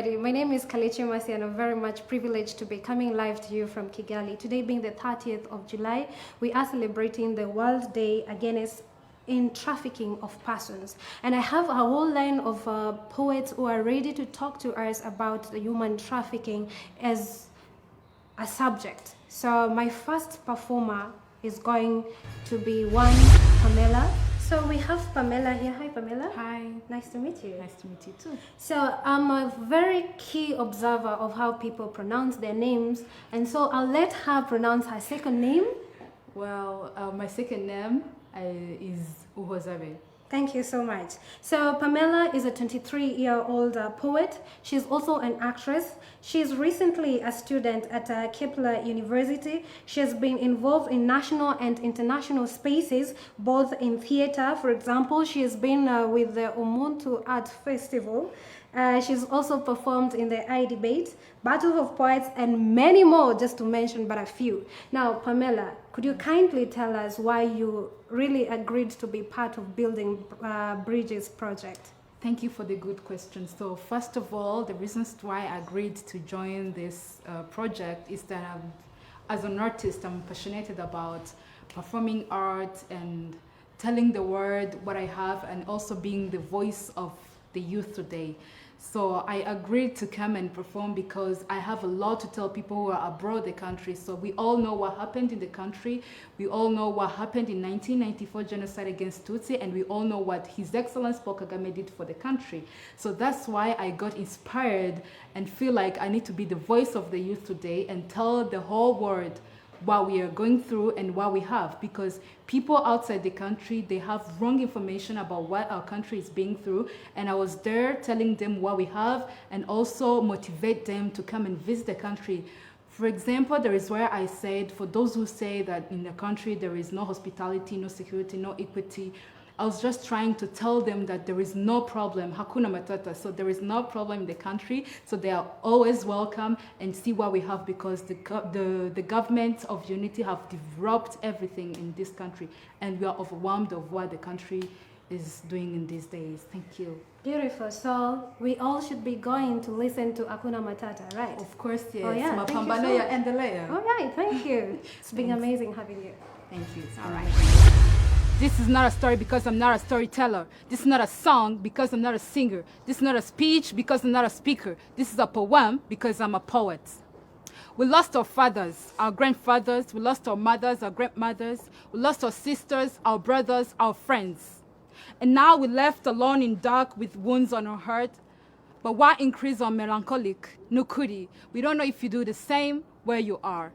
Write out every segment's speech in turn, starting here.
everybody. My name is Kalechi Masi and I'm very much privileged to be coming live to you from Kigali. Today being the 30th of July, we are celebrating the World Day Against in Trafficking of Persons. And I have a whole line of poets who are ready to talk to us about the human trafficking as a subject. So my first performer is going to be one Pamela. So we have Pamela here. Hi, Pamela. Hi. Nice to meet you. Nice to meet you too. So I'm a very key observer of how people pronounce their names, and so I'll let her pronounce her second name. Well, my second name is Uhozabe. Thank you so much. So Pamela is a 23-year-old poet. She's also an actress. She's recently a student at Kepler University. She has been involved in national and international spaces, both in theater. For example, she has been with the Umuntu Art Festival. She's also performed in the iDebate, Battle of Poets, and many more, just to mention but a few. Now, Pamela, could you kindly tell us why you really agreed to be part of Building Bridges project? Thank you for the good question. So first of all, the reasons why I agreed to join this project is that as an artist, I'm passionate about performing art and telling the world what I have and also being the voice of the youth today. So I agreed to come and perform because I have a lot to tell people who are abroad the country. So we all know what happened in the country. We all know what happened in 1994 genocide against Tutsi, and we all know what His Excellency Paul Kagame did for the country. So that's why I got inspired and feel like I need to be the voice of the youth today and tell the whole world what we are going through and what we have, because people outside the country, they have wrong information about what our country is being through, and I was there telling them what we have and also motivate them to come and visit the country. For example, there is where I said, for those who say that in the country there is no hospitality, no security, no equity, I was just trying to tell them that there is no problem, Hakuna Matata, so there is no problem in the country, so they are always welcome and see what we have, because the government of unity have developed everything in this country, and we are overwhelmed of what the country is doing in these days. Thank you. Beautiful. So we all should be going to listen to Hakuna Matata, right? Of course, yes. Oh, yeah. Mapambano ya endelea. All right, thank you. It's been amazing having you. Thank you. All right. This is not a story because I'm not a storyteller. This is not a song because I'm not a singer. This is not a speech because I'm not a speaker. This is a poem because I'm a poet. We lost our fathers, our grandfathers. We lost our mothers, our grandmothers. We lost our sisters, our brothers, our friends. And now we're left alone in dark with wounds on our heart. But why increase our melancholic? Nukuri. We don't know if you do the same where you are.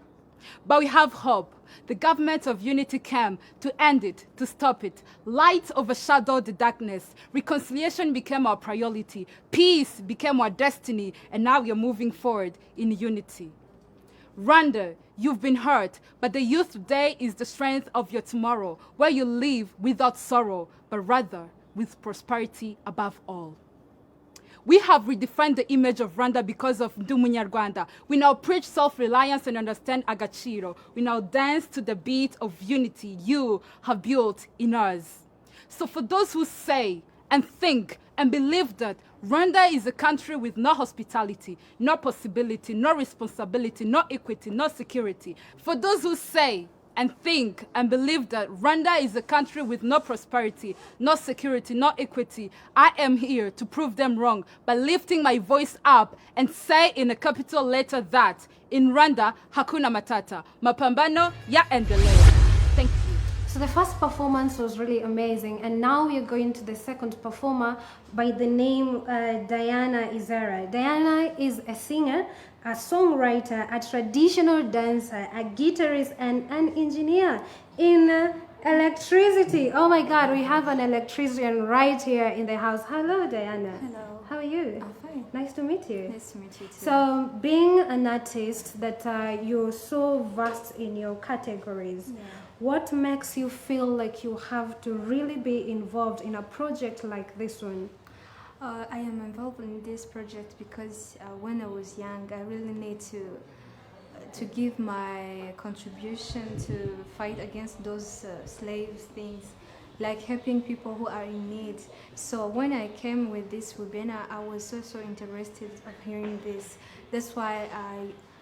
But we have hope. The government of unity came to end it, to stop it. Light overshadowed the darkness. Reconciliation became our priority. Peace became our destiny. And now we are moving forward in unity. Rwanda, you've been hurt, but the youth today is the strength of your tomorrow, where you live without sorrow, but rather with prosperity above all. We have redefined the image of Rwanda because of Ndi Umunyarwanda. We now preach self-reliance and understand agaciro. We now dance to the beat of unity you have built in us. So for those who say and think and believe that Rwanda is a country with no hospitality, no possibility, no responsibility, no equity, no security. For those who say and think and believe that Rwanda is a country with no prosperity, no security, no equity, I am here to prove them wrong by lifting my voice up and say in a capital letter that in Rwanda, Hakuna Matata, Mapambano ya endelea. Thank you. So the first performance was really amazing, and now we are going to the second performer by the name Diana Izara. Diana is a singer, a songwriter, a traditional dancer, a guitarist, and an engineer in electricity. Oh my God, we have an electrician right here in the house. Hello, Diana. Hello. How are you? I'm fine. Nice to meet you. Nice to meet you too. So, being an artist that you're so vast in your categories, what makes you feel like you have to really be involved in a project like this one? I am involved in this project because when I was young, I really need to give my contribution to fight against those slave things. like helping people who are in need. So when I came with this wibena, I was so interested of hearing this. That's why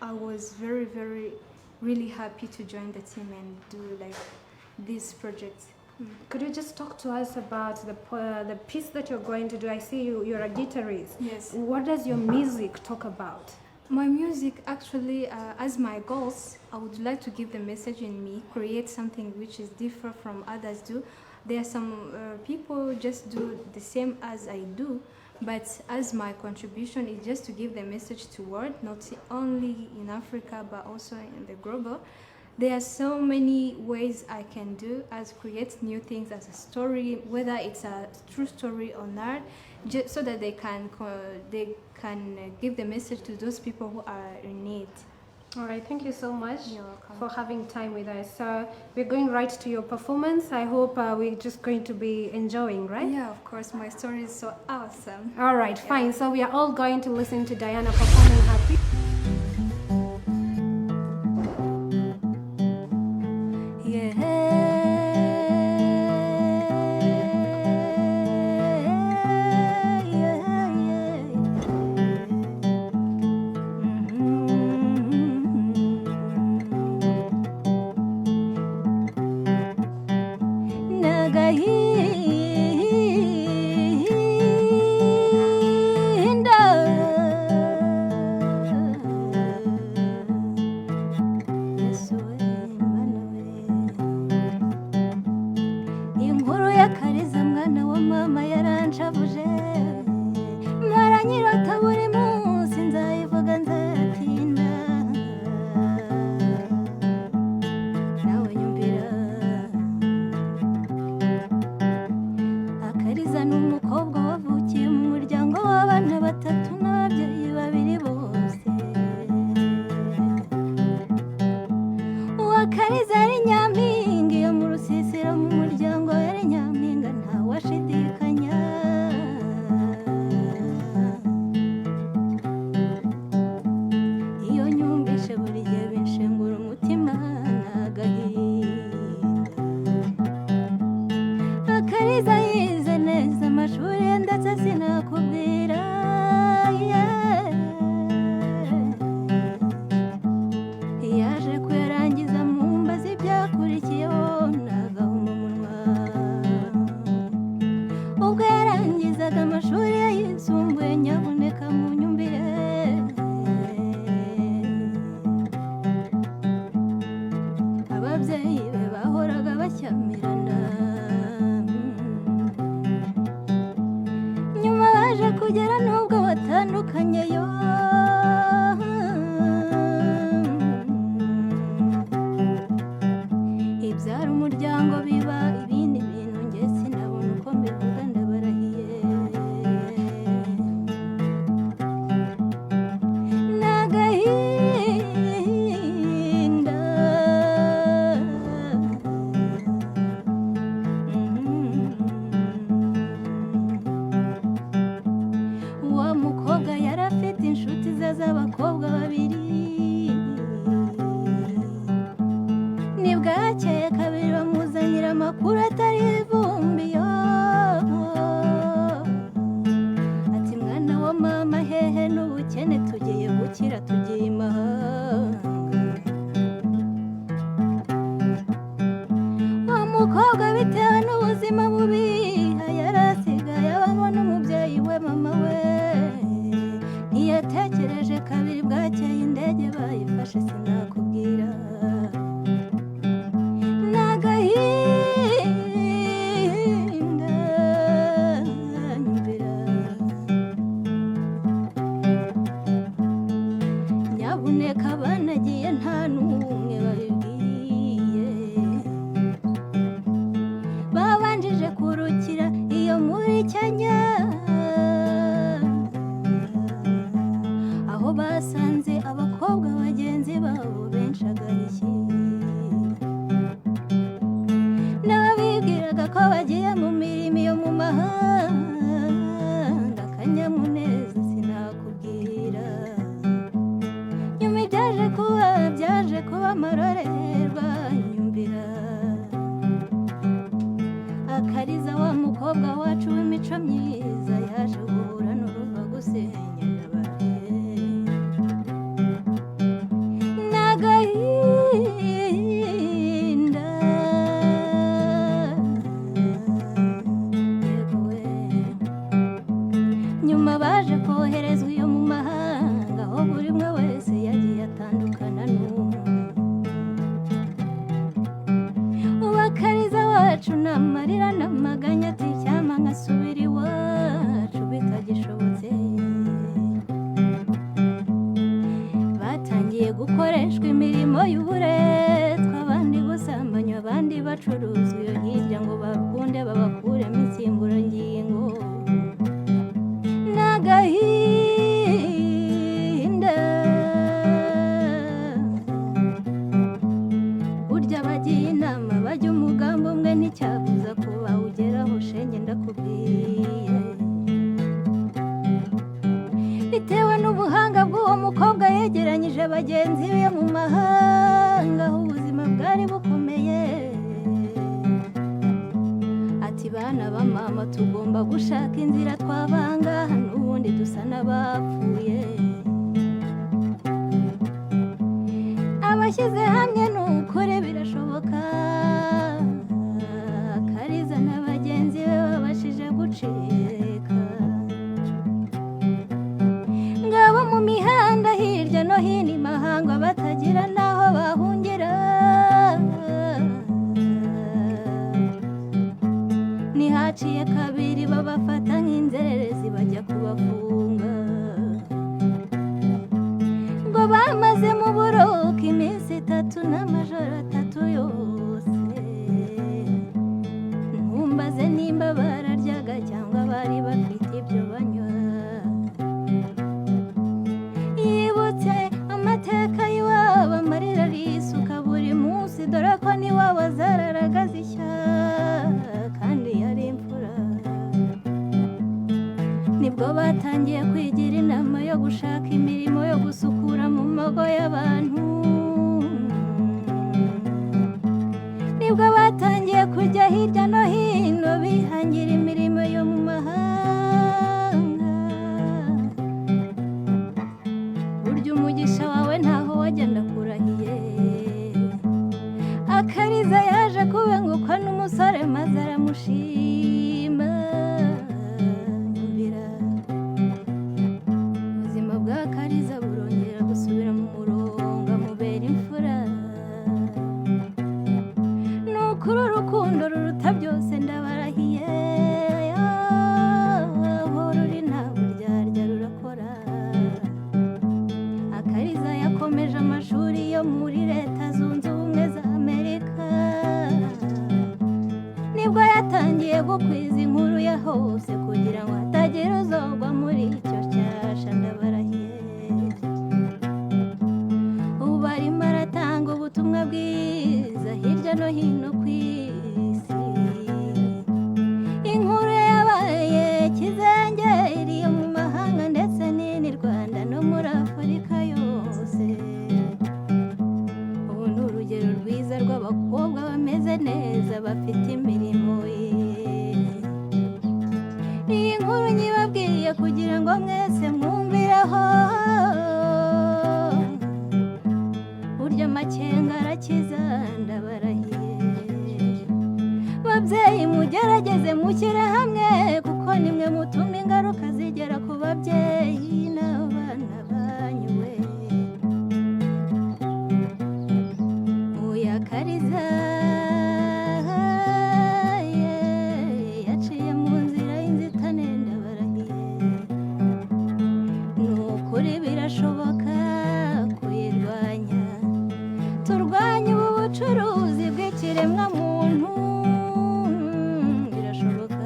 I was very really happy to join the team and do like this project. Could you just talk to us about the piece that you're going to do? I see you're a guitarist. Yes. What does your music talk about? My music actually, as my goals, I would like to give the message in me, create something which is different from others do. There are some people just do the same as I do, but as my contribution is just to give the message to world, not only in Africa but also in the global. There are so many ways I can do as create new things as a story, whether it's a true story or not, just so that they can give the message to those people who are in need. All right, thank you so much You're welcome. for having time with us. So we're going right to your performance. I hope we're just going to be enjoying, right? Yeah, of course, my story is so awesome. All right, fine. So we are all going to listen to Diana performing her piece. Inkuru y'akariza mwana wa mama yaranshavuje maranyirota buri munsi nzayivuga nzatinda nawe nyumvira akariza ni umukobwa wavukiye mu muryango w'abana batatu n'ababyeyi babiri bose uwakariza ari nyampinga iyo mu rusisiro mu muryango yari nyampinga ntawashidikanya iyo nyumvishe buri gihe binshengura umutima n'agahinda akariza yize neza amashuri ye ndetse sinakubwira yaje kuyarangiza mu mbazi ibyakurikiyeho nagahuma umunwa ubwo yarangizaga amashuri ye yisumbuye nyabuneka mu nyumvire ababyeyi be bahoraga bashyamirana nyuma baje kugera n'ubwo batandukanye yo ibyara umuryango biba ibindi bintu njye sinabona uko mbivuga ndabarahiye n'agahinda uwo mukobwa yari afite inshuti ze z'abakobwa babiri nibwakeye kabiri bamuzanira amakuru atari ivumbi yo ati mwana wa mama hehe n'ubukene tugiye gukira tugiye imahanga wa mukobwa bitewe n'ubuzima bubi yari asigaye ababona umubyeyi we mama we ntiyatekereje kabiri bwakeye indege bayifashe sinakubwira n'agahinda nyumvira nyabuneka banagiye nta n'umwe babibwiye babanjije kurukira iyo muri Kenya aho basanze abakobwa bagenzi babo benshi agahishyi n'abibwiraga ko bagiye mu mirimo yo mu mahanga akanyamuneza sinakubwira nyuma byaje kuba amarorerwa nyumvira umukobwa yegeranyije bagenzi be mu mahanga aho ubuzima bwari bukomeye ati bana ba mama tugomba gushaka inzira twabanga n'ubundi dusa n'abapfuye abashyize hamwe n'ukuri birashoboka Kariza na bagenzi be babashije gucika ngabo mu mihanda hirya no hino imahanga batagira n'aho bahungira ntihaciye kabiri babafata nk'inzererezi bajya kubafunga ngo bamaze mu buruhuko iminsi 3 n'amajoro 3 yose ntumbaze nimba bararyaga cyangwa bari bafite ibyo banywa yibutse amateka y'iwabo amarira arisuka buri munsi dore ko n'iwabo zararaga zishya kandi yari imfura nibwo batangiye kwigira inama yo gushaka imirimo yo gusukura mu mago y'abantu nibwo batangiye kujya hirya no hino bihangira imirimo yo mu mahanga burya umugisha wawe ntaho wagenda kurahiye Akariza yaje kubengukwa n'umusore maze aramushima yumvira ubuzima bwa Kariza burongera gusubira mu murongo amubera imfura nukuri urukundo ruruta byose ndabarahiye aho ruri nta buryarya rurakora Akariza yakomeje amashuri yo muri Leta Zunze Ubumwe za Amerika nibwo yatangiye gukwiza inkuru ya hose kugira ngo hatagira uzogwa muri icyo cyasha ndabarahiye ubu arimo aratanga ubutumwa bwiza hirya no hino ku isi inkuru yabaye kizengeri yo mu mahanga ndetse n'ini Rwanda no muri Afurika yose ubu ni urugero rwiza rw'abakobwa bameze neza bafite imirimo iyi nkuru nyibabwiye kugira ngo mwese mwumvireho burya amakenga arakiza ndabarahiye babyeyi mugerageze mushyire hamwe kuko nimwe mutuma ingaruka zigera ku babyeyi n'abana banyu we uya Kariza yaciye mu nzira y'inzitane ndabarahiye nukuri birashoboka kuyirwanya turwanye ubu bucuruzi bw'ikiremwa muntu birashoboka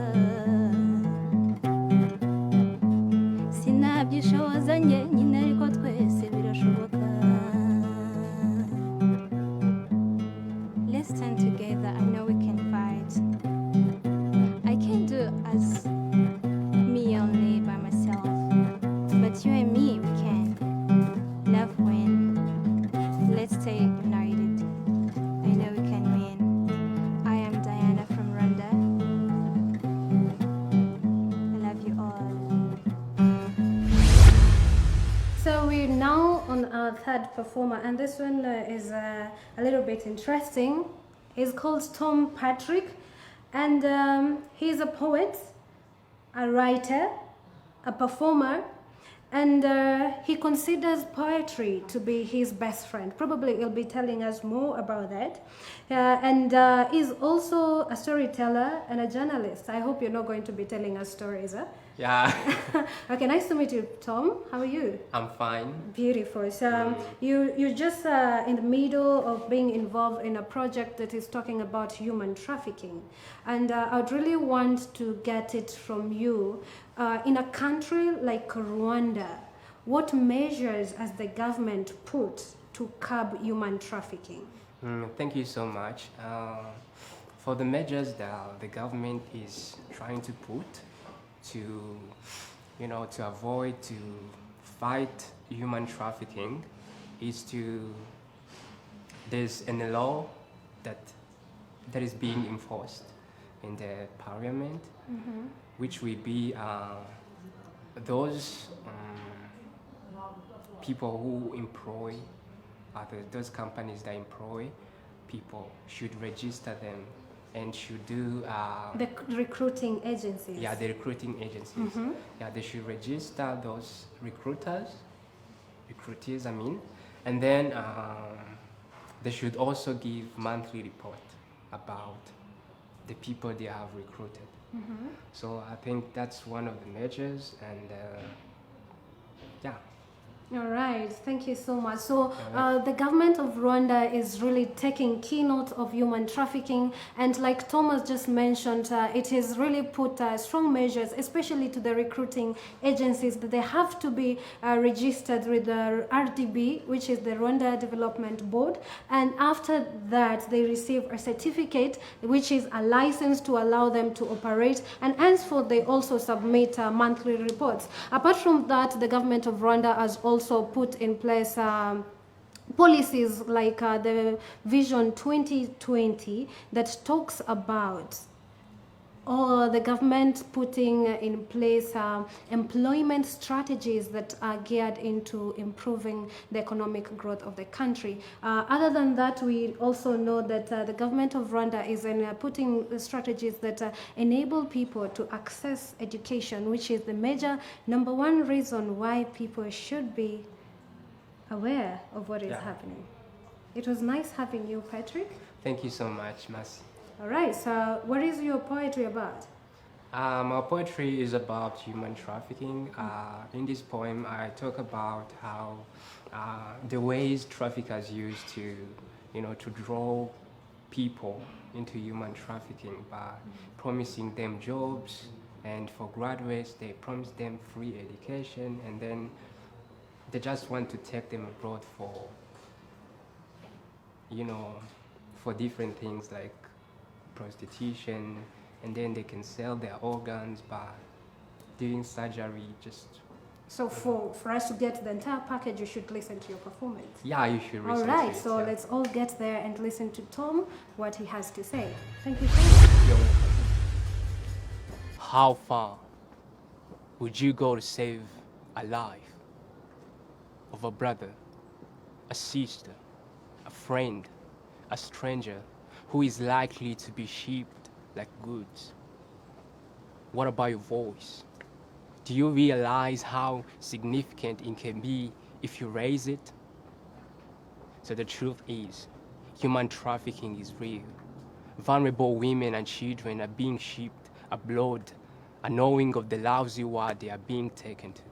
sinabyishoboza njye nyine ariko twese birashoboka Let's stand together. I know we can fight. I can't do as me only by myself, but you and me, we can. Love win. Let's stay united. I know we can win. I am Diana from Rwanda. I love you all. So we're now on our third performer, and this one is a little bit interesting. He's called Tom Patrick, and he's a poet, a writer, a performer, and he considers poetry to be his best friend. Probably he'll be telling us more about that. And he's also a storyteller and a journalist. I hope you're not going to be telling us stories, huh? Yeah, Okay, nice to meet you, Tom. How are you? I'm fine. Beautiful. So you're just in the middle of being involved in a project that is talking about human trafficking, and I'd really want to get it from you. In a country like Rwanda, what measures has the government put to curb human trafficking? Thank you so much. For the measures that the government is trying to put to, to avoid to fight human trafficking is there's a law that is being enforced in the parliament, which will be those people who employ those companies that employ people should register them and should do The recruiting agencies. yeah, the recruiting agencies. Yeah, they should register those recruitees, I mean, and then they should also give monthly report about the people they have recruited. So I think that's one of the measures, and yeah. All right, thank you so much. So the government of Rwanda is really taking keynote of human trafficking, and like Thomas just mentioned, it has really put strong measures, especially to the recruiting agencies, that they have to be registered with the RDB, which is the Rwanda Development Board, and after that they receive a certificate, which is a license to allow them to operate, and henceforth they also submit monthly reports. Apart from that, the government of Rwanda has also put in place policies like the Vision 2020 that talks about the government putting in place employment strategies that are geared into improving the economic growth of the country. Other than that, we also know that the government of Rwanda is putting strategies that enable people to access education, which is the major number one reason why people should be aware of what is happening. It was nice having you, Patrick. Thank you so much, Mercy. All right, so what is your poetry about? My poetry is about human trafficking. In this poem, I talk about how the ways traffickers use to, to draw people into human trafficking by promising them jobs, and for graduates, they promise them free education, and then they just want to take them abroad for, for different things like prostitution, and then they can sell their organs by doing surgery. So for us to get the entire package, you should listen to your performance. Yeah, you should listen all right, to it, so yeah. let's all get there and listen to Tom, what he has to say. Thank you so much. You're welcome. How far would you go to save a life of a brother, a sister, a friend, a stranger who is likely to be shipped like goods? What about your voice? Do you realize how significant it can be if you raise it? So the truth is, human trafficking is real. Vulnerable women and children are being shipped abroad, unknowing of the lousy world they are being taken to.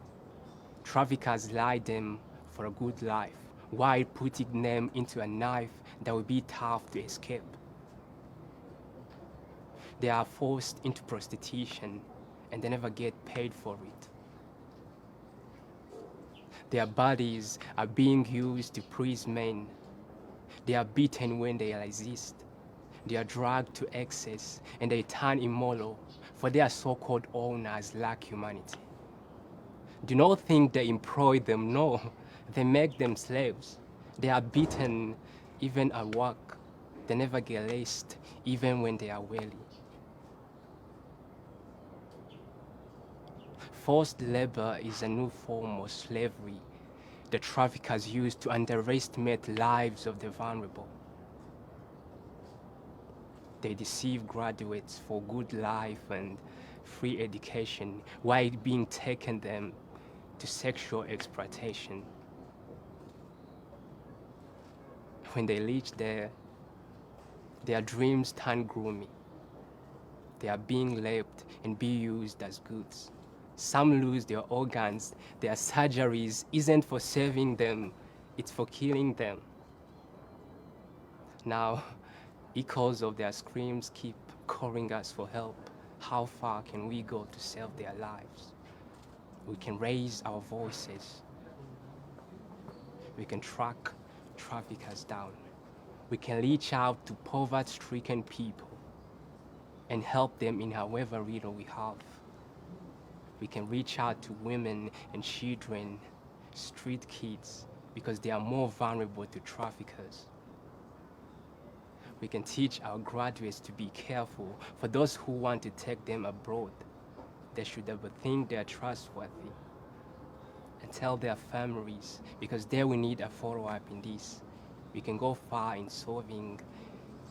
Traffickers lie them for a good life, while putting them into a knife that will be tough to escape. They are forced into prostitution, and they never get paid for it. Their bodies are being used to please men. They are beaten when they resist. They are dragged to excess, and they turn immoral, for their so-called owners lack humanity. Do not think they employ them, no. They make them slaves. They are beaten even at work. They never get rest, even when they are weary. Forced labor is a new form of slavery the traffickers use to underestimate the lives of the vulnerable. They deceive graduates for good life and free education while being taken them to sexual exploitation. When they reach there, their dreams turn gloomy. They are being raped and be used as goods. Some lose their organs. Their surgeries isn't for saving them, it's for killing them. Now, echoes of their screams keep calling us for help. How far can we go to save their lives? We can raise our voices. We can track traffickers down. We can reach out to poverty-stricken people and help them in however little we have. We can reach out to women and children street kids because they are more vulnerable to traffickers. We can teach our graduates to be careful. For those who want to take them abroad, they should ever think they are trustworthy. And tell their families, because they will need a follow-up in this. We can go far in solving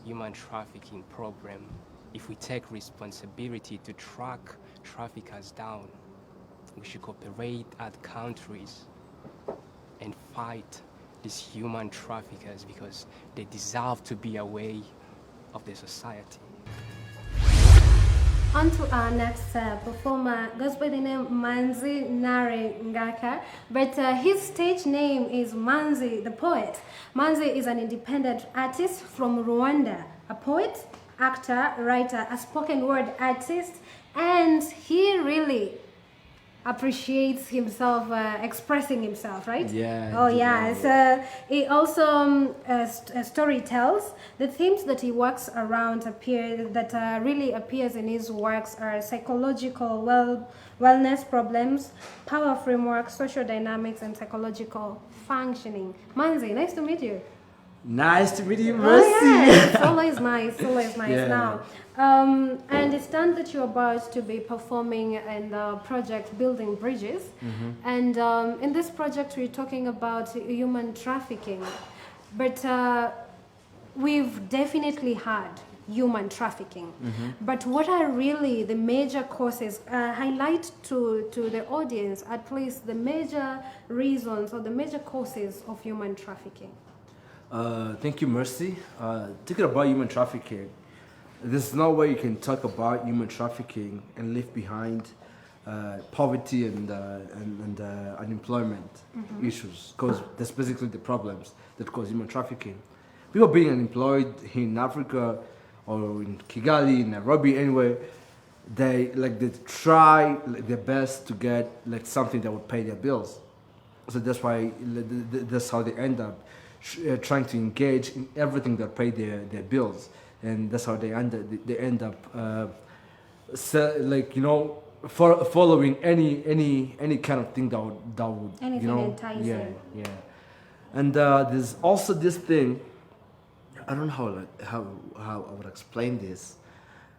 human trafficking problem if we take responsibility to track traffickers down. We should cooperate at countries and fight these human traffickers because they deserve to be aware of the society. On to our next performer, goes by the name Manzi Nare Ngaka, but his stage name is Manzi the Poet. Manzi is an independent artist from Rwanda, a poet, actor, writer, a spoken word artist, and he really appreciates himself expressing himself, right? Yeah. Oh yeah. So he also story tells. The themes that he works around really appears in his works are psychological wellness problems, power framework, social dynamics, and psychological functioning. Manzi, nice to meet you. Nice to meet you, Mercy. Oh, yeah. It's always nice. Yeah. Now, I understand that you're about to be performing in the project Building Bridges. And in this project, we're talking about human trafficking. But we've definitely had human trafficking. But what are really the major causes? Highlight to the audience, at least, the major reasons or the major causes of human trafficking. Thank you, Mercy. Thinking about human trafficking, there's no way you can talk about human trafficking and leave behind poverty and unemployment issues, because that's basically the problems that cause human trafficking. People being unemployed in Africa or in Kigali, in Nairobi, anywhere, they try their best to get something that would pay their bills. So that's why that's how they end up trying to engage in everything that pay their bills, and that's how they end up following any kind of thing that would Anything enticing. yeah. And there's also this thing, I don't know how I would explain this.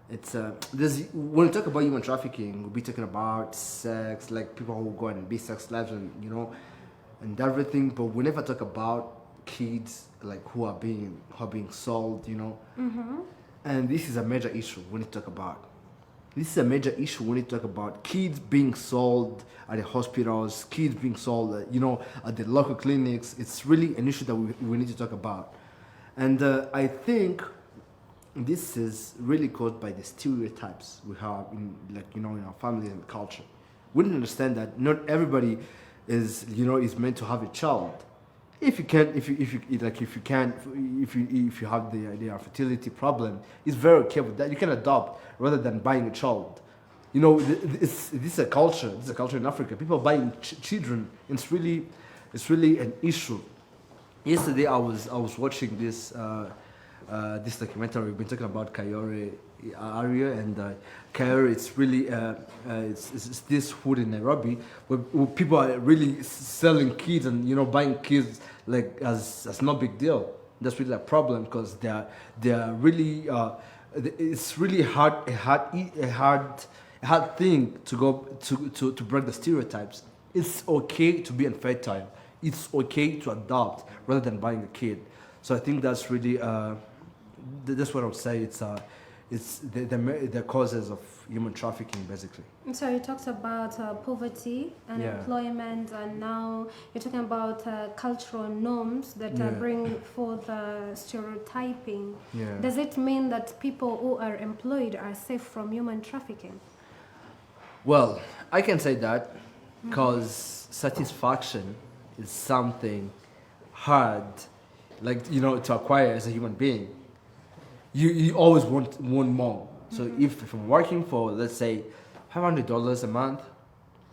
It's when we talk about human trafficking, we'll be talking about sex, like people who go and be sex slaves and everything, but we never talk about kids who are being sold, and this is a major issue when you talk about. This is a major issue when you talk about kids being sold at the hospitals, kids being sold, at the local clinics. It's really an issue that we need to talk about, and I think this is really caused by the stereotypes we have in our family and culture. We need to understand that not everybody is meant to have a child. If you have the fertility problem, it's very okay with that. You can adopt rather than buying a child. This is a culture. This is a culture in Africa. People buying children. It's really an issue. Yesterday I was watching this documentary. We've been talking about Kayore area, and Kayore, it's really it's this hood in Nairobi where people are really selling kids and buying kids as no big deal. That's really a problem because they are really it's really a hard thing to go to break the stereotypes. It's okay to be infertile. It's okay to adopt rather than buying a kid. So I think that's really that's what I would say. It's the causes of human trafficking, basically. So he talks about poverty, unemployment, and now you're talking about cultural norms that bring forth stereotyping. Yeah. Does it mean that people who are employed are safe from human trafficking? Well, I can say that because satisfaction is something hard, to acquire as a human being. You always want more. So if I'm working for, let's say, $500 a month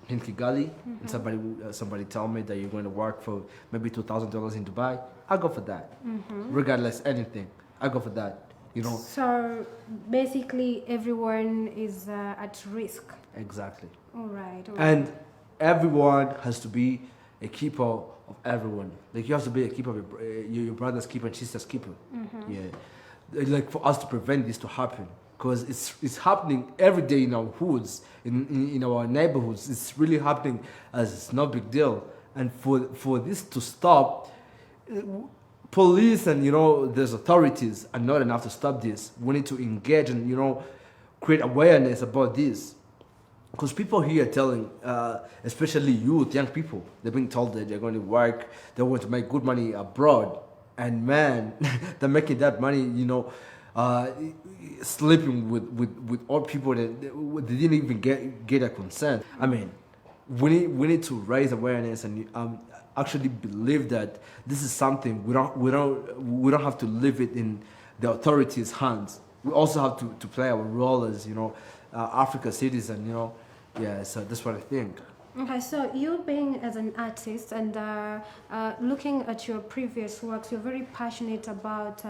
in Kigali, and somebody tell me that you're going to work for maybe $2,000 in Dubai, I go for that. Regardless anything, I go for that. So basically, everyone is at risk. Exactly. All right. And everyone has to be a keeper of everyone. Like you have to be a keeper of your brother's keeper and sister's keeper. Yeah, like for us to prevent this to happen, because it's happening every day in our hoods, in our neighborhoods. It's really happening as it's no big deal. And for this to stop, police and there's authorities are not enough to stop this. We need to engage and create awareness about this. Because people here are telling, especially youth, young people, they're being told that they're going to work, they're going to make good money abroad. And man, they're making that money, sleeping with old people that they didn't even get a consent. I mean, we need to raise awareness and actually believe that this is something we don't have to leave it in the authorities' hands. We also have to play our role as African citizen. Yeah, so that's what I think. Okay, so you being as an artist and looking at your previous works, you're very passionate about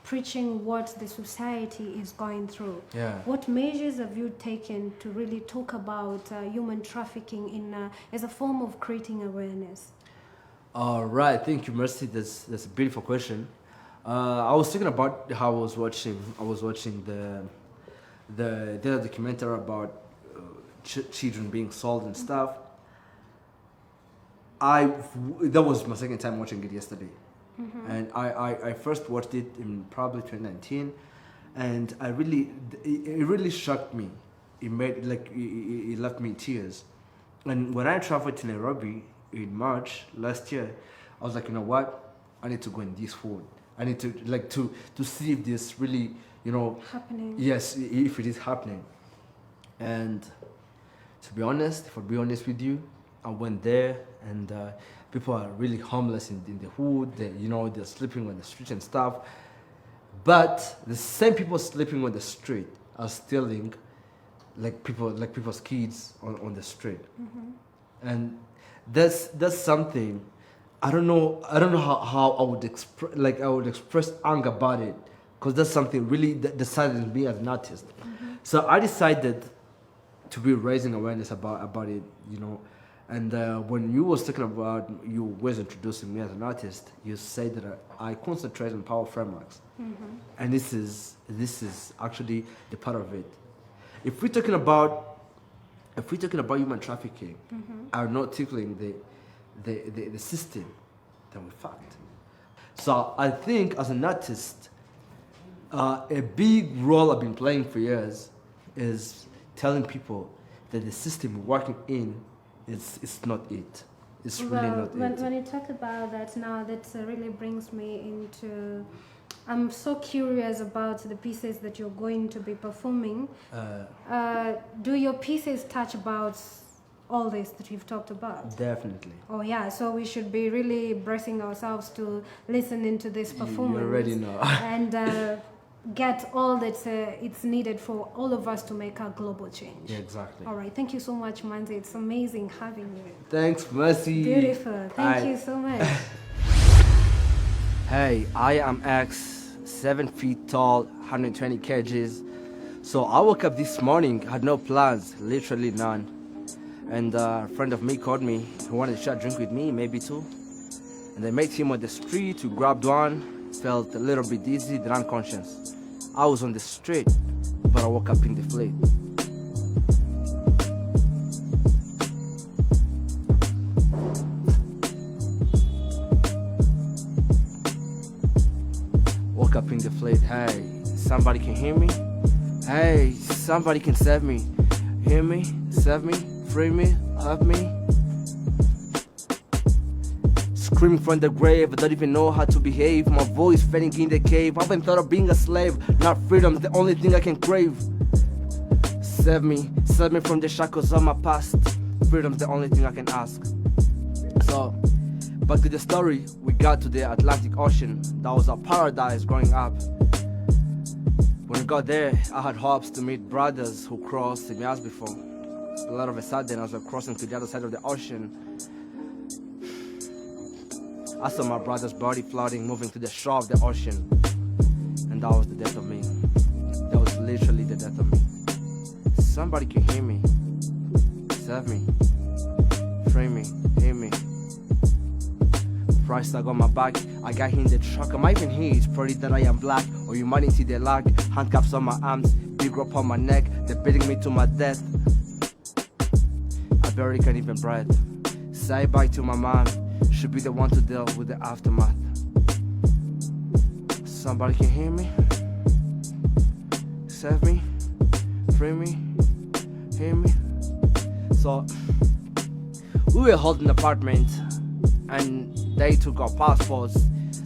preaching what the society is going through. Yeah. What measures have you taken to really talk about human trafficking as a form of creating awareness? All right, thank you, Mercy. That's a beautiful question. I was thinking about how I was watching the documentary about children being sold and stuff. That was my second time watching it yesterday. And I first watched it in probably 2019, and it really shocked me. It left me in tears. And when I traveled to Nairobi in March last year, I was like, you know what? I need to go in this food. I need to see if this really Happening. Yes, if it is happening. And to be honest, if I'll be honest with you, I went there and people are really homeless in the hood. They're sleeping on the street and stuff. But the same people sleeping on the street are stealing people's kids on the street. And that's something I don't know how I would express anger about it, because that's something really that saddened me as an artist. So I decided to be raising awareness about it, And when you was talking about, you was introducing me as an artist, you said that I concentrate on power frameworks, and this is actually the part of it. If we're talking about human trafficking, I'm not tickling the system, then we're fucked. So I think as an artist, a big role I've been playing for years is telling people that the system we're working in it's not it. It's really not it. When you talk about that now, that really brings me into... I'm so curious about the pieces that you're going to be performing. Do your pieces touch about all this that you've talked about? Definitely. Oh yeah, so we should be really bracing ourselves to listen into this performance. You already know. And get all that it's needed for all of us to make a global change. Yeah, exactly. All right, thank you so much, Manzi. It's amazing having you. Thanks, Mercy. Beautiful. Thank you so much. Hey, I am X, 7 feet tall, 120 kgs. So I woke up this morning, had no plans, literally none. And a friend of me called me, who wanted to share a drink with me, maybe two. And I met him on the street, we grabbed one, felt a little bit dizzy, then unconscious. I was on the street, but I woke up in the fleet. Woke up in the fleet. Hey, somebody can hear me? Hey, somebody can save me. Hear me? Save me? Free me? Help me? Screaming from the grave, I don't even know how to behave. My voice fading in the cave. I haven't thought of being a slave. Not freedom, the only thing I can crave. Save me from the shackles of my past. Freedom's the only thing I can ask. So, back to the story. We got to the Atlantic Ocean. That was our paradise growing up. When we got there, I had hopes to meet brothers who crossed me as before. But all of a sudden, as we were crossing to the other side of the ocean, I saw my brother's body floating, moving to the shore of the ocean. And that was the death of me. That was literally the death of me. Somebody can hear me. Save me. Free me. Hear me. Price tag on my back, I got him in the truck. I might even hear it's probably that I am black, or you might see the lag. Handcuffs on my arms, big rope on my neck, they're beating me to my death. I barely can even breathe. Say bye to my mom, should be the one to deal with the aftermath. Somebody can hear me? Save me? Free me? Hear me? So, we were holding an apartment, and they took our passports.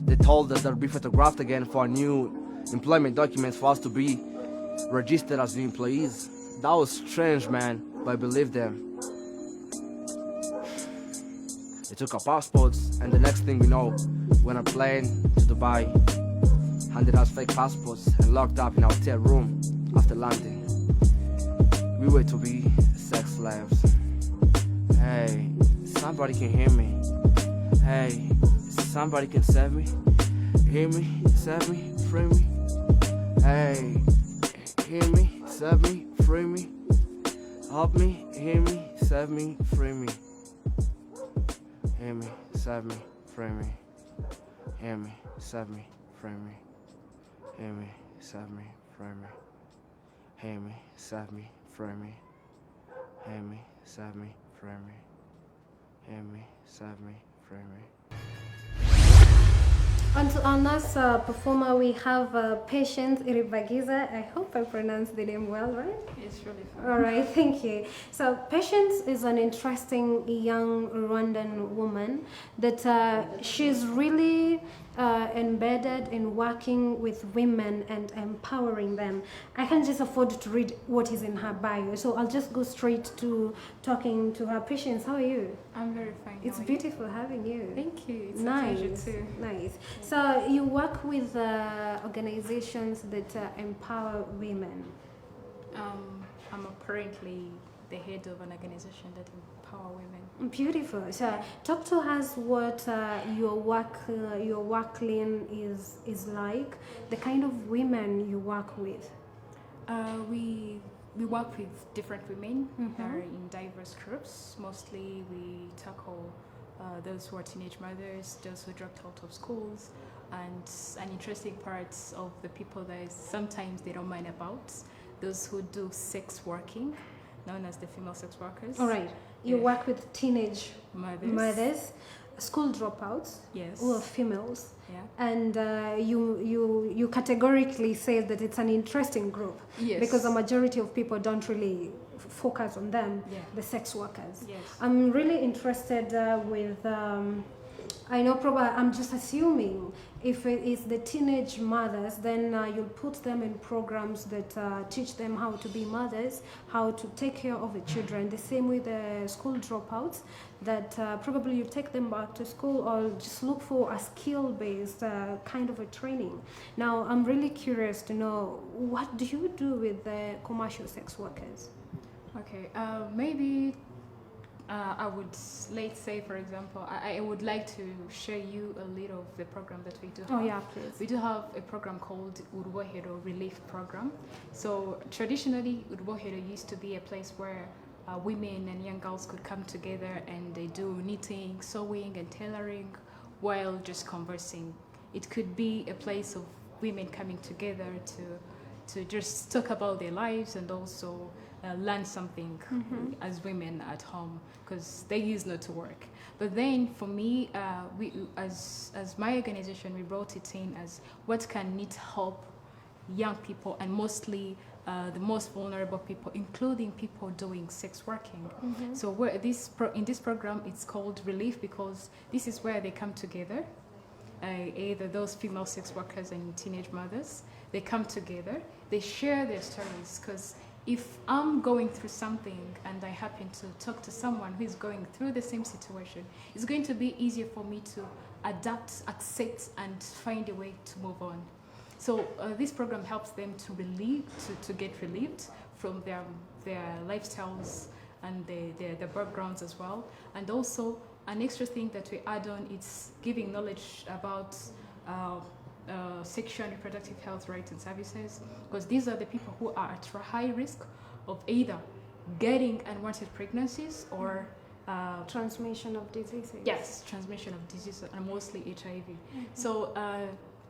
They told us they'll be photographed again for new employment documents for us to be registered as new employees. That was strange, man, but I believed them. They took our passports, and the next thing we know, we're on a plane to Dubai, handed us fake passports and locked up in our hotel room after landing. We were to be sex slaves. Hey, somebody can hear me. Hey, somebody can save me. Hear me, save me, free me. Hey, hear me, save me, free me. Help me, hear me, save me, free me. Hear me, save me, free me. Hear me, save me, free me. Hear me, save me, free me. Hear me, save me, free me. Hear me, save me, free me. Hear me, save me, free me. On to our next performer, we have Patience Iribagiza. I hope I pronounced the name well, right? It's really fun. All right, thank you. So Patience is an interesting young Rwandan woman that she's really embedded in working with women and empowering them. I can't just afford to read what is in her bio, so I'll just go straight to talking to her. Patience, how are you? I'm very fine. It's beautiful having you. Thank you. It's Nice, a pleasure too. nice. So you work with organizations that empower women. I'm currently the head of an organization that empower women. Beautiful. So talk to us what your work lane is like, the kind of women you work with. We work with different women that are in diverse groups. Mostly we tackle those who are teenage mothers, those who dropped out of schools, and an interesting part of the people that sometimes they don't mind about, those who do sex working, known as the female sex workers. All right. You Yeah. work with teenage Mothers. school dropouts, Yes. who are females, Yeah. and you categorically say that it's an interesting group Yes. because the majority of people don't really focus on them, Yeah. the sex workers. Yes. I'm really interested with. I know, probably I'm just assuming if it is the teenage mothers, then you'll put them in programs that teach them how to be mothers, how to take care of the children. The same with the school dropouts, that probably you take them back to school or just look for a skill-based kind of a training. Now, I'm really curious to know, what do you do with the commercial sex workers? Okay. Maybe. I would, let's say, for example, I would like to share you a little of the program that we do have. Oh yeah, please. We do have a program called Urubohero Relief Program. So traditionally, Urubohero used to be a place where women and young girls could come together and they do knitting, sewing, and tailoring while just conversing. It could be a place of women coming together to just talk about their lives and also learn something as women at home, because they used not to work. But then for me, we as my organization, we brought it in as what can need help young people, and mostly the most vulnerable people, including people doing sex working. So in this program, it's called Relief, because this is where they come together. Either those female sex workers and teenage mothers, they come together, they share their stories, because if I'm going through something and I happen to talk to someone who is going through the same situation, it's going to be easier for me to adapt, accept, and find a way to move on. So this program helps them to get relieved from their lifestyles and their backgrounds as well. And also an extra thing that we add on, it's giving knowledge about sexual and reproductive health rights and services, because these are the people who are at high risk of either getting unwanted pregnancies or Transmission of diseases. Yes, transmission of diseases, and mostly HIV. So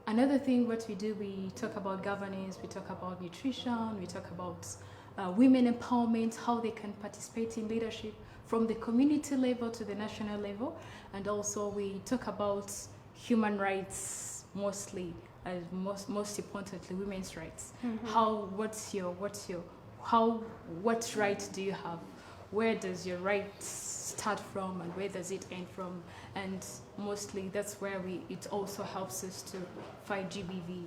another thing what we do, we talk about governance, we talk about nutrition, we talk about women empowerment, how they can participate in leadership from the community level to the national level. And also we talk about human rights mostly, most importantly, women's rights. What right do you have? Where does your right start from and where does it end from? And mostly that's where it also helps us to fight GBV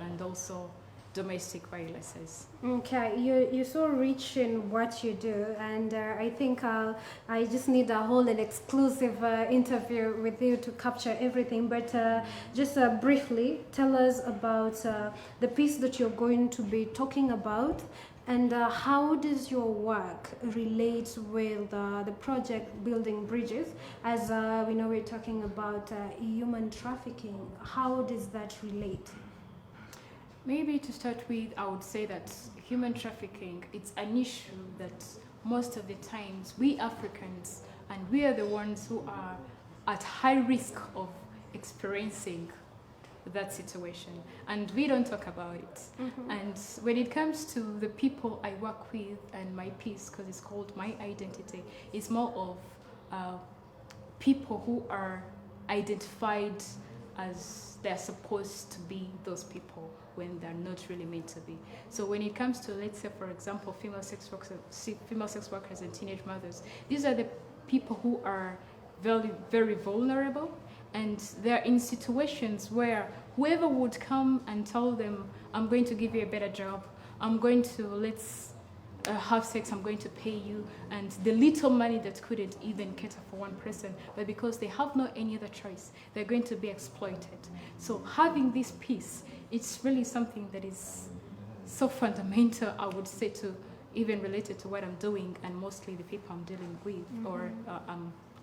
and also domestic violences. Okay, you're so rich in what you do, and I think I just need a whole and exclusive interview with you to capture everything. But just briefly, tell us about the piece that you're going to be talking about, and how does your work relate with the project Building Bridges? As we know, we're talking about human trafficking. How does that relate? Maybe to start with, I would say that human trafficking, it's an issue that most of the times we Africans, and we are the ones who are at high risk of experiencing that situation, and we don't talk about it. And when it comes to the people I work with and my piece, because it's called My Identity, it's more of people who are identified as they're supposed to be those people when they're not really meant to be. So when it comes to, let's say, for example, female sex workers and teenage mothers, these are the people who are very, very vulnerable, and they're in situations where whoever would come and tell them, I'm going to give you a better job, I'm going to, let's have sex, I'm going to pay you, and the little money that couldn't even cater for one person, but because they have no any other choice, they're going to be exploited. So having this piece, it's really something that is so fundamental, I would say, to even related to what I'm doing and mostly the people I'm dealing with, or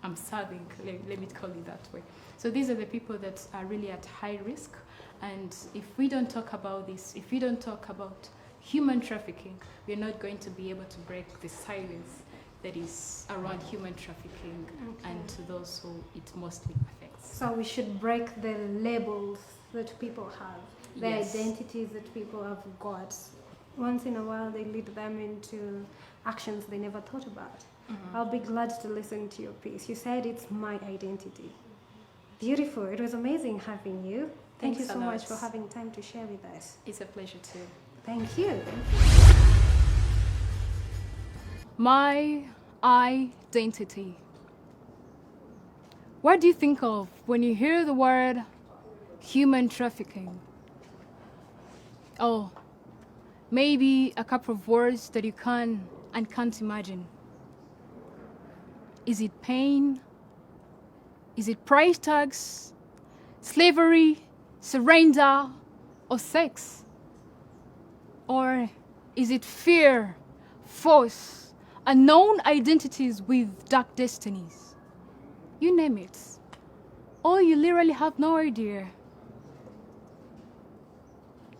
I'm serving, let me call it that way. So these are the people that are really at high risk, and if we don't talk about this, if we don't talk about human trafficking, we're not going to be able to break the silence that is around human trafficking and to those who it mostly affects. So we should break the labels that people have, the identities that people have got. Once in a while, they lead them into actions they never thought about. I'll be glad to listen to your piece. You said it's my identity. Beautiful. It was amazing having you. Thank you so much for having time to share with us. It's a pleasure too. Thank you. My identity. What do you think of when you hear the word human trafficking? Oh, maybe a couple of words that you can and can't imagine. Is it pain? Is it price tags, slavery, surrender, or sex? Or is it fear, force, unknown identities with dark destinies? You name it. Or you literally have no idea.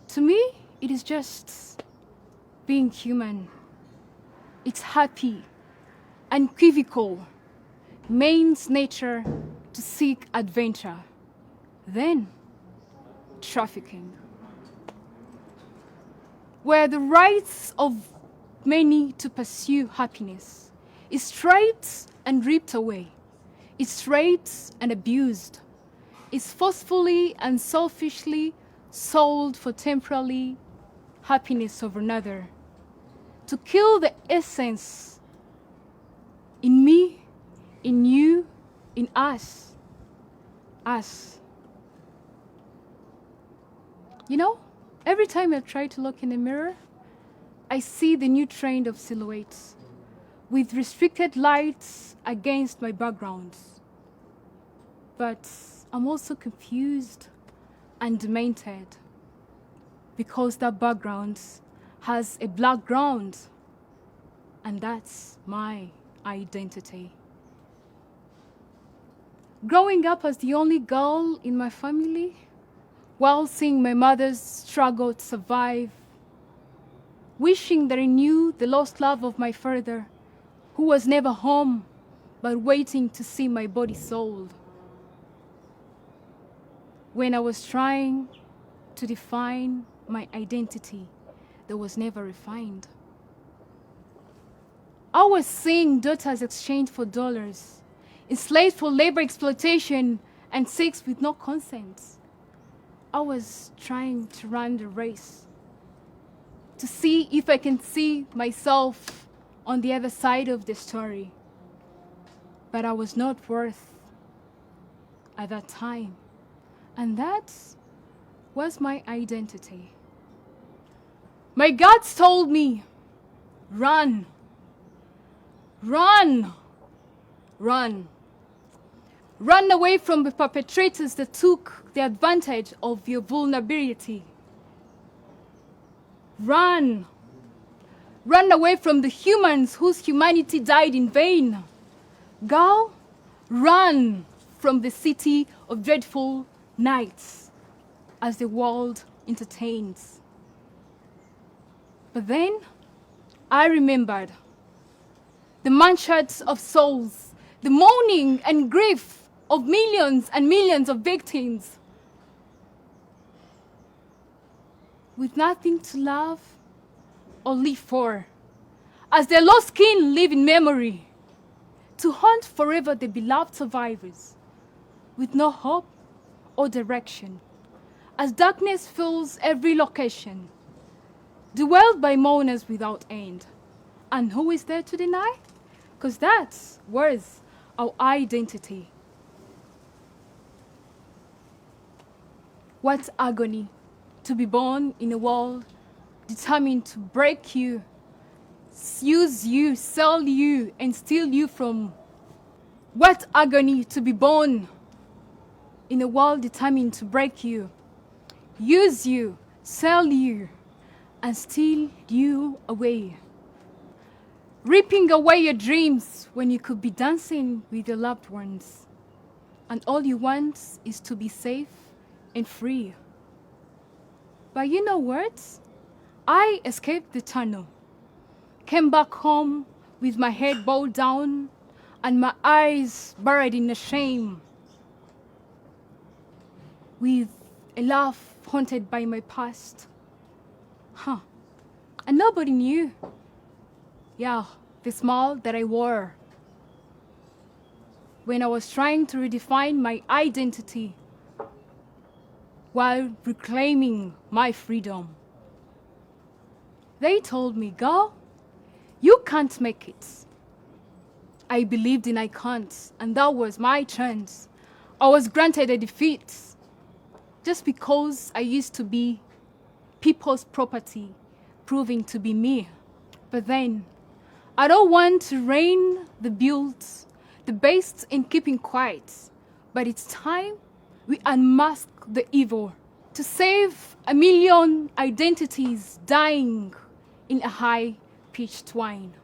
To me, it is just being human. It's happy, unequivocal, man's nature to seek adventure. Then, trafficking, where the rights of many to pursue happiness is stripped and ripped away, is raped and abused, is forcefully and selfishly sold for temporary happiness of another, to kill the essence in me, in you, in us. You know, every time I try to look in the mirror, I see the new trend of silhouettes with restricted lights against my background. But I'm also confused and demented because that background has a black ground, and that's my identity. Growing up as the only girl in my family, while seeing my mother's struggle to survive, wishing that I knew the lost love of my father, who was never home, but waiting to see my body sold. When I was trying to define my identity that was never refined. I was seeing daughters exchanged for dollars, enslaved for labor exploitation and sex with no consent. I was trying to run the race, to see if I can see myself on the other side of the story. But I was not worth at that time. And that was my identity. My guts told me, run, run, run. Run away from the perpetrators that took the advantage of your vulnerability. Run. Run away from the humans whose humanity died in vain. Girl, run from the city of dreadful nights as the world entertains. But then I remembered the manshards of souls, the mourning and grief of millions and millions of victims with nothing to love or live for, as their lost kin live in memory, to haunt forever the beloved survivors with no hope or direction, as darkness fills every location, dwelled by mourners without end. And who is there to deny? Because that was our identity. What agony to be born in a world determined to break you, use you, sell you, and steal you from. What agony to be born in a world determined to break you, use you, sell you, and steal you away. Ripping away your dreams when you could be dancing with your loved ones. And all you want is to be safe and free. But you know what? I escaped the tunnel, came back home with my head bowed down and my eyes buried in the shame, with a laugh haunted by my past. And nobody knew. Yeah, the smile that I wore when I was trying to redefine my identity while reclaiming my freedom. They told me, girl, you can't make it. I believed in I can't, and that was my chance. I was granted a defeat just because I used to be people's property, proving to be me. But then, I don't want to reign the built, the based in keeping quiet, but it's time we unmask the evil to save a million identities dying in a high-pitched twine.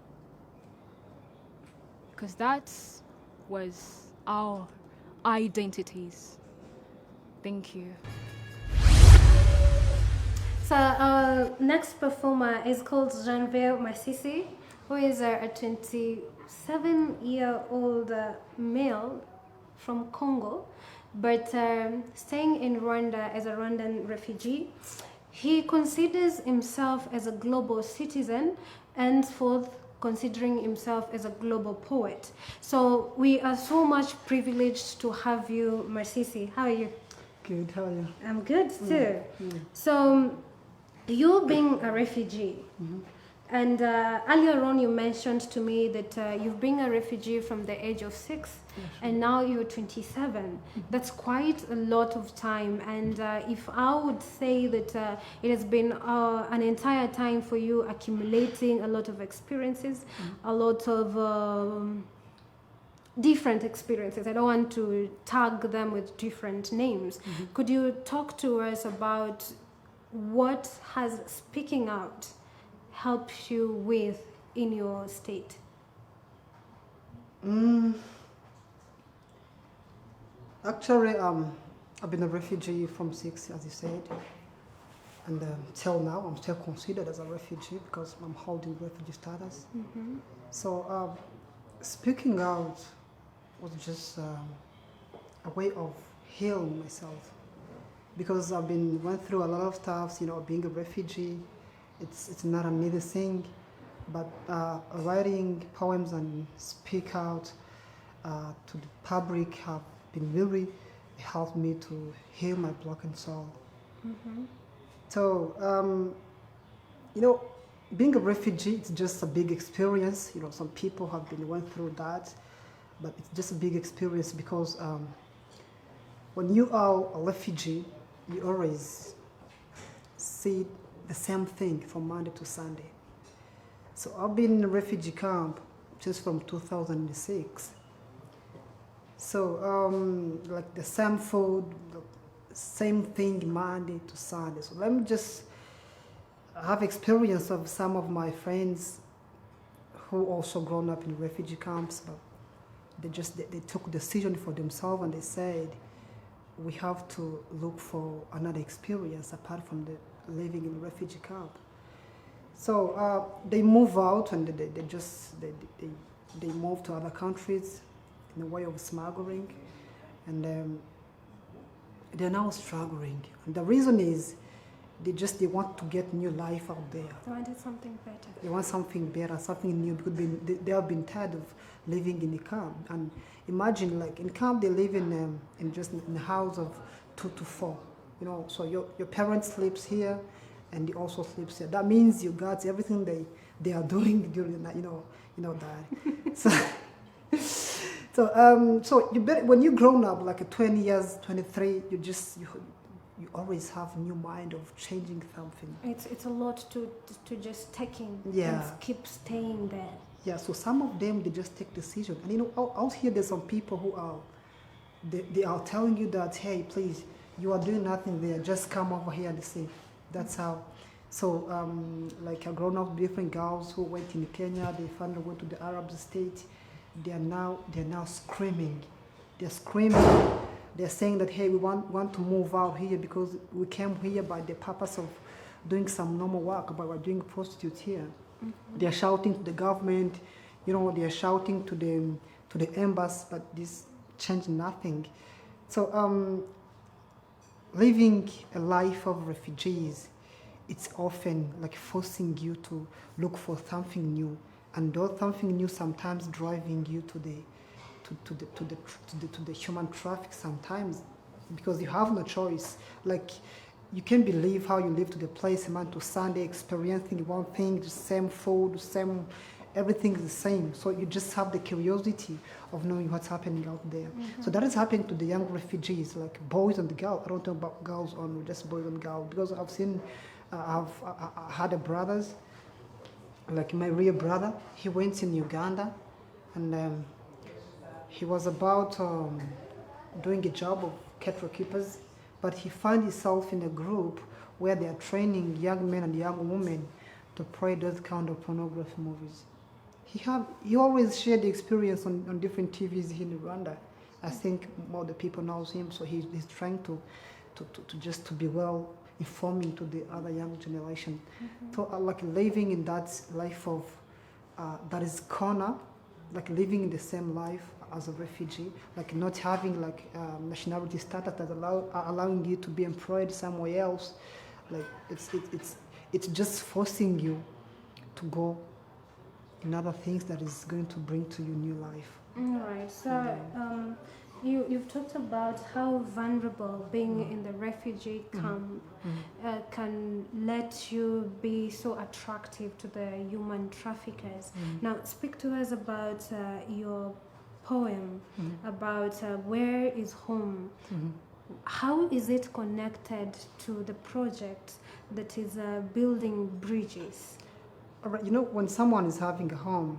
Because that was our identities. Thank you. So our next performer is called Janvier Masisi, who is a 27-year-old male from Congo, but staying in Rwanda as a Rwandan refugee. He considers himself as a global citizen, and henceforth considering himself as a global poet. So we are so much privileged to have you, Masisi. How are you? Good, how are you? I'm good too. So you being a refugee, and earlier on you mentioned to me that you've been a refugee from the age of 6, and now you're 27. That's quite a lot of time, and if I would say that it has been an entire time for you accumulating a lot of experiences, a lot of different experiences. I don't want to tag them with different names. Could you talk to us about what has speaking out helped you with in your state? Actually, I've been a refugee from 6, as you said, and till now I'm still considered as a refugee because I'm holding refugee status. So speaking out was just a way of healing myself, because I've been went through a lot of stuff. You know, being a refugee, it's not an easy thing, but writing poems and speak out to the public have been really helped me to heal my broken soul. So, you know, being a refugee, it's just a big experience. You know, some people have been went through that, but it's just a big experience because when you are a refugee, you always see the same thing from Monday to Sunday. So I've been in a refugee camp just from 2006. So like the same food, the same thing Monday to Sunday. So let me just have experience of some of my friends who also grown up in refugee camps, but they took a decision for themselves and they said, we have to look for another experience apart from the living in refugee camp. So they move out and they move to other countries in a way of smuggling, and they're now struggling. And the reason is they want to get new life out there. They wanted something better. They want something better, something new, because they have been tired of living in a camp. And imagine, like in camp, they live in just in a house of 2 to 4. You know, so your parents sleeps here, and they also sleeps here. That means you got everything they are doing during the night. You know that. So you better, when you grown up, like 20 years, 23, you always have new mind of changing something. It's a lot to just taking Yeah. and keep staying there. Yeah, so some of them, they just take decision. And you know, out here there's some people who are, they are telling you that, hey, please, you are doing nothing there, just come over here and see. That's how. So like I've grown up with different girls who went in Kenya, they finally went to the Arab state. They're now screaming. They're screaming. They're saying that, hey, we want to move out here because we came here by the purpose of doing some normal work, but we're doing prostitutes here. They're shouting to the government, you know, they're shouting to the embassy, but this changed nothing. So living a life of refugees, it's often like forcing you to look for something new, and though something new sometimes driving you to the human traffic sometimes, because you have no choice. Like you can't believe how you live to the place Monday to Sunday, experiencing one thing, the same food, everything is the same. So you just have the curiosity of knowing what's happening out there. So that is happening to the young refugees, like boys and girls. I don't talk about girls only, just boys and girls, because I've seen, I had a brothers, like my real brother. He went in Uganda, and he was about doing a job of cattle keepers, but he found himself in a group where they are training young men and young women to play those kind of pornography movies. He always shared the experience on different TVs here in Rwanda. I think more the people knows him, so he's trying to just to be well informing to the other young generation. So like living in that life of that is corner, like living in the same life as a refugee, like not having like nationality status that allowing you to be employed somewhere else, like it's just forcing you to go in other things that is going to bring to you new life. All right. So you've talked about how vulnerable being in the refugee camp can let you be so attractive to the human traffickers. Now, speak to us about your poem about where is home. How is it connected to the project that is building bridges? All right, you know, when someone is having a home,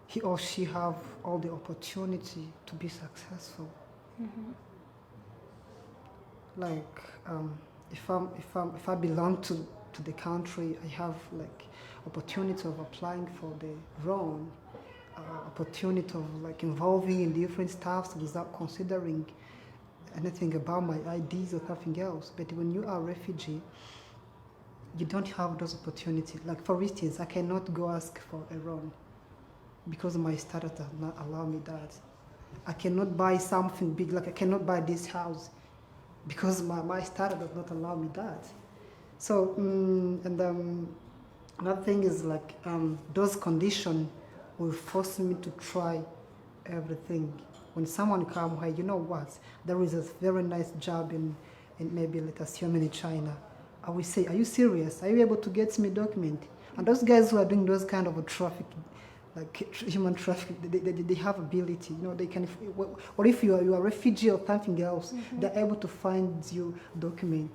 he or she have all the opportunity to be successful. Like if I belong to the country, I have like opportunity of applying for the loan, opportunity of like involving in different stuffs without considering anything about my IDs or something else. But when you are a refugee, you don't have those opportunities. Like for instance, I cannot go ask for a loan. because my status does not allow me that. I cannot buy something big, like I cannot buy this house because my status does not allow me that. So, another thing is like those conditions will force me to try everything. When someone come here, you know what? There is a very nice job in maybe let us assume in China. I will say, are you serious? Are you able to get me a document? And those guys who are doing those kind of a traffic, like human trafficking, they have ability. You know, they can. What if you are a refugee or something else? They're able to find you document.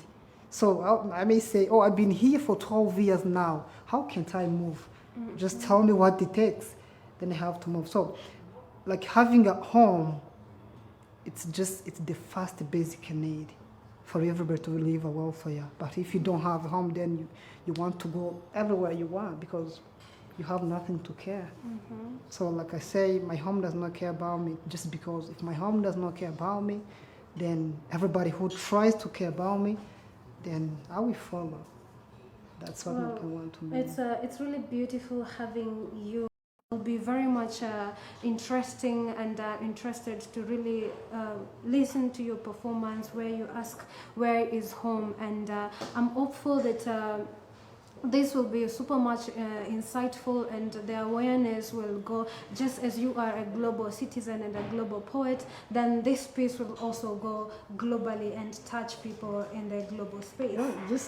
So I may say, oh, I've been here for 12 years now. How can't I move? Just tell me what it takes, then I have to move. So, like having a home, it's the first basic need for everybody to live a welfare. But if you don't have a home, then you want to go everywhere you want because you have nothing to care. So like I say, my home does not care about me just because if my home does not care about me, then everybody who tries to care about me, then I will follow. That's what I want to make. It's really beautiful having you. Will be very much interesting and interested to really listen to your performance where you ask where is home, and I'm hopeful that this will be super much insightful, and the awareness will go. Just as you are a global citizen and a global poet, then this piece will also go globally and touch people in the global space.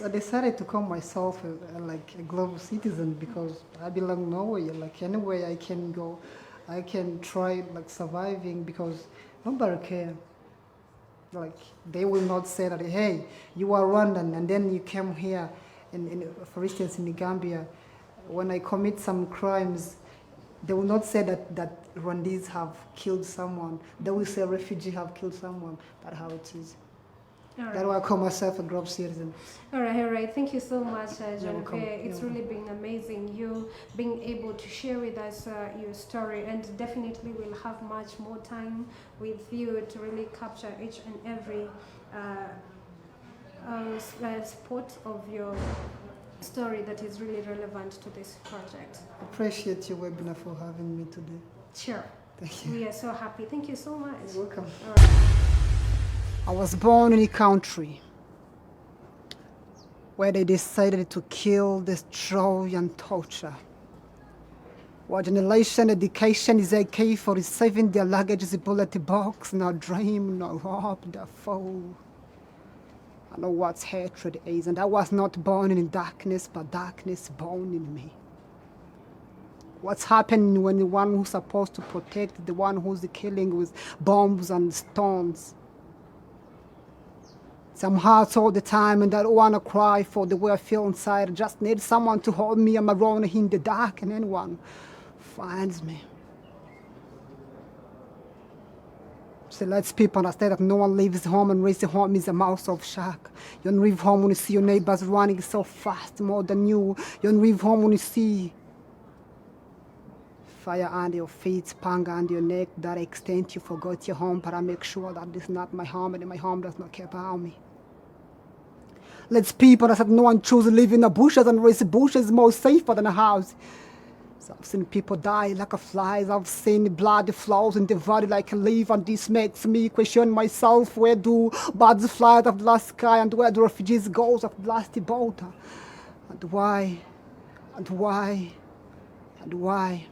I decided to call myself like a global citizen because I belong nowhere. Like anywhere I can go, I can try like surviving because nobody cares. Like they will not say that, hey, you are Rwandan and then you came here. For instance, in Gambia, when I commit some crimes, they will not say that Rwandese have killed someone. They will say refugees have killed someone. That's how it is. Right. That's why I call myself a global citizen. All right. Thank you so much, Genevieve. It's really been amazing you being able to share with us your story, and definitely we'll have much more time with you to really capture each and every spot of your story that is really relevant to this project. Appreciate you, Wibena, for having me today. Sure. Thank you. We are so happy. Thank you so much. You're welcome. All right. I was born in a country where they decided to kill, destroy, and torture. Our generation education is AK-47, their luggage is a bullet box, no dream, no hope, the foe. I know what hatred is, and I was not born in darkness, but darkness born in me. What's happening when the one who's supposed to protect, the one who's killing with bombs and stones? Some hearts all the time, and I don't want to cry for the way I feel inside. I just need someone to hold me. I'm alone in the dark, and anyone finds me. So let's people understand that no one leaves home and raising home is a mouth of shark. You don't leave home when you see your neighbors running so fast, more than you. You don't leave home when you see fire under your feet, panga under your neck. That extent you forgot your home, but I make sure that this is not my home and my home does not care about me. Let's people that said no one chooses to live in the bushes and raise bushes more safer than a house. So I've seen people die like flies. I've seen blood flows in the body like a leaf, and this makes me question myself. Where do birds fly out of the sky, and where do refugees go of the last boat? And why? And why? And why?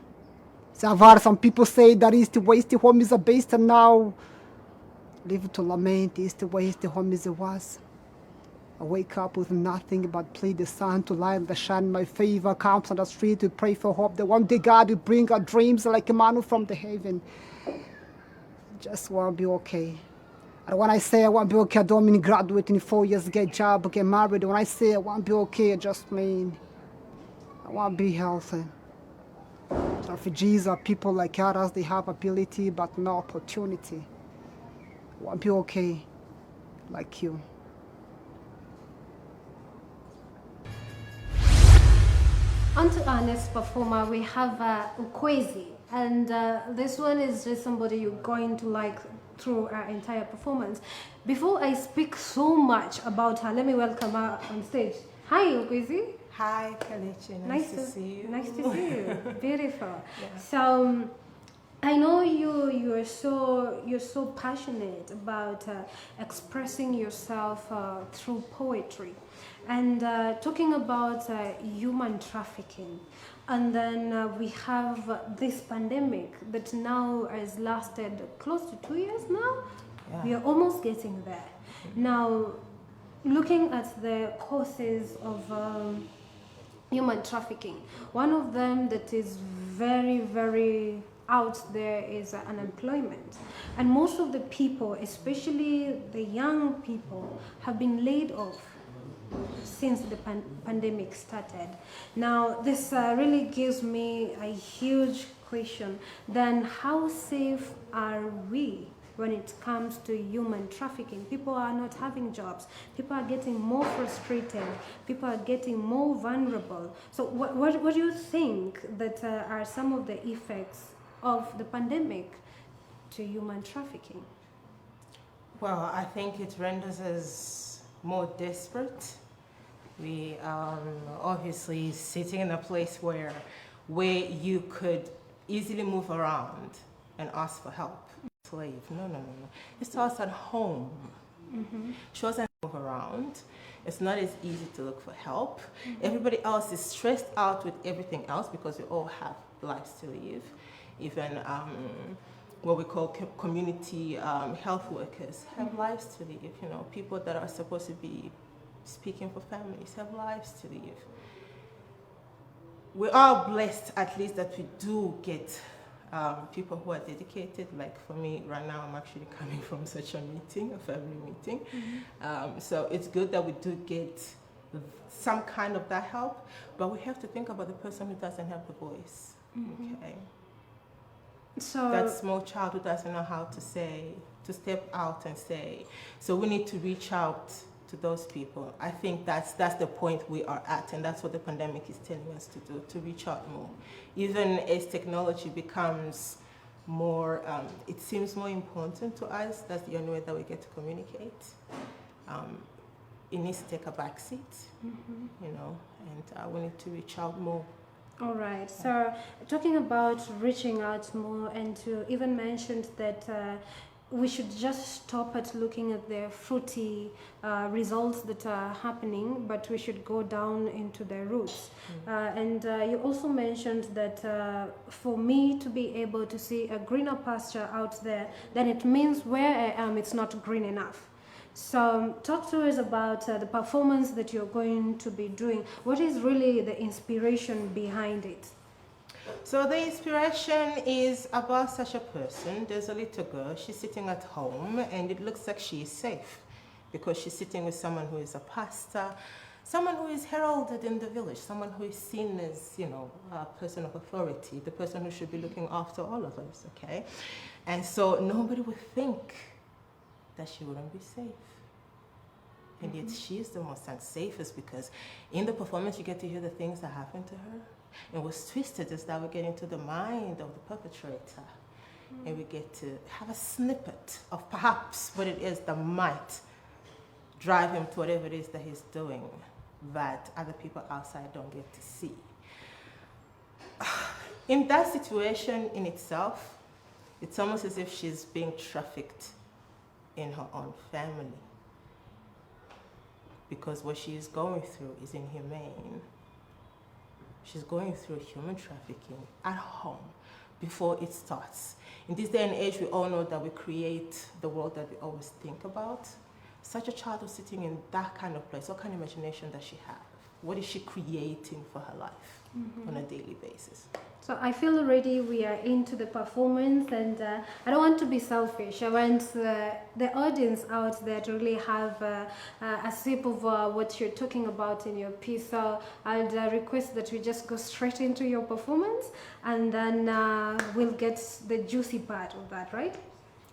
So I've heard some people say that is the waste, the home is a beast, and now live to lament is the waste, the home is a worse. I wake up with nothing but plead the sun to light the shine in my favor. Comes on the street to pray for hope. The one day God will bring our dreams like a manna from the heaven. Just want to be okay. And when I say I want to be okay, I don't mean graduate in 4 years, get a job, get married. When I say I want to be okay, I just mean I want to be healthy. Refugees are people like others. They have ability but no opportunity. I want to be okay like you. On to our next performer, we have Ukwezi, and this one is just somebody you're going to like through our entire performance. Before I speak so much about her, let me welcome her on stage. Hi, Ukwezi. Hi, Kalechi. Nice to see you. Nice to see you. Beautiful. Yeah. So I know you're so passionate about expressing yourself through poetry, and talking about human trafficking. And then we have this pandemic that now has lasted close to 2 years now. Yeah. We are almost getting there. Now, looking at the causes of human trafficking, one of them that is very, very out there is unemployment. And most of the people, especially the young people, have been laid off since the pandemic started. Now, this really gives me a huge question. Then how safe are we when it comes to human trafficking? People are not having jobs. People are getting more frustrated. People are getting more vulnerable. So what do you think that are some of the effects of the pandemic to human trafficking? Well, I think it renders us more desperate. We obviously sitting in a place where you could easily move around and ask for help. Slave, no. It starts at home. She doesn't move around. It's not as easy to look for help. Everybody else is stressed out with everything else because we all have lives to live. Even what we call community health workers have lives to live. You know, people that are supposed to be speaking for families have lives to live. We are blessed, at least, that we do get people who are dedicated. Like for me, right now, I'm actually coming from such a meeting, a family meeting. So it's good that we do get some kind of that help, but we have to think about the person who doesn't have the voice. Okay. So That small child who doesn't know how to say, to step out and say. So we need to reach out to those people. I think that's the point we are at, and that's what the pandemic is telling us to do, to reach out more. Even as technology becomes more, it seems more important to us, that's the only way that we get to communicate. It needs to take a back seat, you know, and we need to reach out more. all right. So talking about reaching out more, and you even mentioned that we should just stop at looking at the fruity results that are happening, but we should go down into the roots. And you also mentioned that for me to be able to see a greener pasture out there, then it means where I am, it's not green enough. So talk to us about the performance that you're going to be doing. What is really the inspiration behind it? So the inspiration is about such a person. There's a little girl, she's sitting at home, and it looks like she is safe because she's sitting with someone who is a pastor, someone who is heralded in the village, someone who is seen as, you know, a person of authority, the person who should be looking after all of us, okay? And so nobody would think that she wouldn't be safe. And yet she is the most unsafest, because in the performance you get to hear the things that happened to her. And what's twisted is that we get into the mind of the perpetrator, and we get to have a snippet of perhaps what it is that might drive him to whatever it is that he's doing that other people outside don't get to see. In that situation in itself, it's almost as if she's being trafficked in her own family, because what she is going through is inhumane. She's going through human trafficking at home before it starts. In this day and age, we all know that we create the world that we always think about. Such a child who's sitting in that kind of place, what kind of imagination does she have? What is she creating for her life on a daily basis? So I feel already we are into the performance, and I don't want to be selfish. I want the audience out there to really have a sip of what you're talking about in your piece. So I'd request that we just go straight into your performance, and then we'll get the juicy part of that, right?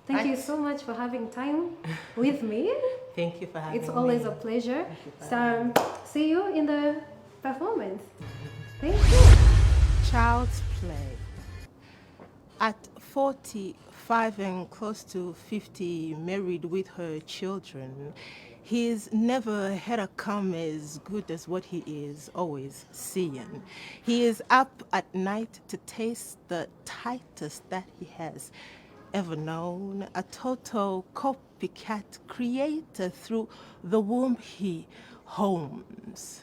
Thank you so much for having time with me. Thank you for having me. It's always a pleasure. So see you in the performance. Thank you. Child's play. At 45 and close to 50, married with her children, He's never had a come as good as what he is always seeing. He is up at night to taste the tightest that he has ever known. A total copycat creator through the womb he homes.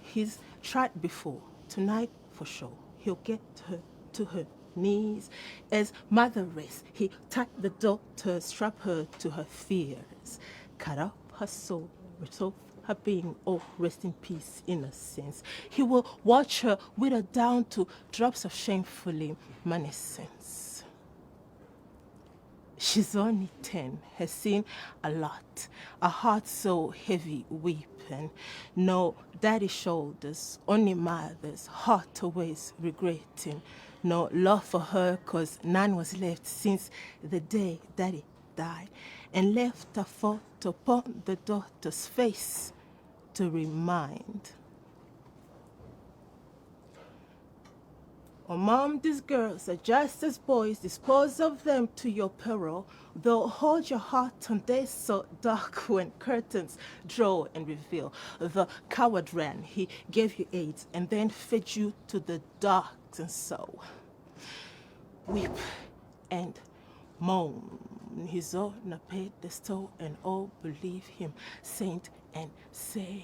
He's tried before. Tonight, for sure, he'll get her to her knees. As mother race, he tied the daughter, strap her to her fears, cut up her soul, resolve her being, oh, rest in peace, innocence. He will watch her wither down to drops of shameful evanescence. She's only 10, has seen a lot, a heart so heavy weeping. No daddy shoulders, only mother's heart always regretting. No love for her, 'cause none was left since the day daddy died, and left a photo upon the daughter's face to remind. Oh, Mom, these girls are just as boys. Dispose of them to your peril. They'll hold your heart on days so dark when curtains draw and reveal. The coward ran. He gave you AIDS and then fed you to the dark, and so weep and moan. He's on a pedestal and all believe him saint and say.